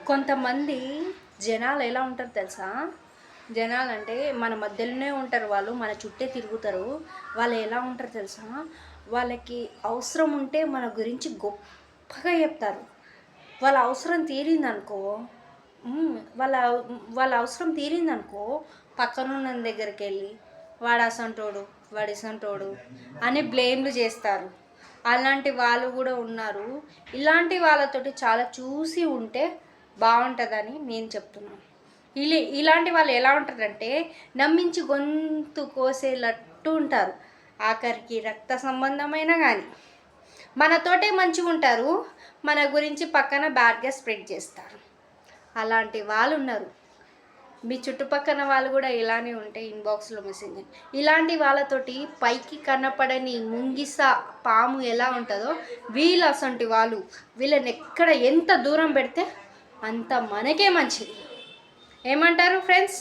కొంతమంది జనాలు ఎలా ఉంటారు తెలుసా? జనాలు అంటే మన మధ్యలోనే ఉంటారు, వాళ్ళు మన చుట్టే తిరుగుతారు. వాళ్ళు ఎలా ఉంటారు తెలుసా? వాళ్ళకి అవసరం ఉంటే మన గురించి గొప్పగా చెప్తారు. వాళ్ళ అవసరం తీరిందనుకో, వాళ్ళ వాళ్ళ అవసరం తీరిందనుకో పక్కనున్న దగ్గరికి వెళ్ళి వాడు అసంటోడు, వాడు ఇసంటోడు అని బ్లేమ్లు చేస్తారు. అలాంటి వాళ్ళు కూడా ఉన్నారు. ఇలాంటి వాళ్ళతోటి చాలా చూసి ఉంటే బాగుంటుందని నేను చెప్తున్నాను. ఇలాంటి వాళ్ళు ఎలా ఉంటారంటే నమ్మించి గొంతు కోసేటట్టు ఉంటారు. ఆఖరికి రక్త సంబంధమైన కానీ మనతోటే మంచిగా ఉంటారు, మన గురించి పక్కన బ్యాడ్గా స్ప్రెడ్ చేస్తారు. అలాంటి వాళ్ళు ఉన్నారు. మీ చుట్టుపక్కల వాళ్ళు కూడా ఇలానే ఉంటే ఇన్బాక్స్లో మెసేజ్ చేయండి. ఇలాంటి వాళ్ళతోటి పైకి కనపడని ముంగిస పాము ఎలా ఉంటుందో వీళ్ళు అసంటి వాళ్ళు, వీళ్ళని ఎక్కడ ఎంత దూరం పెడితే అంత మనకే మంచిది. ఏమంటారు ఫ్రెండ్స్?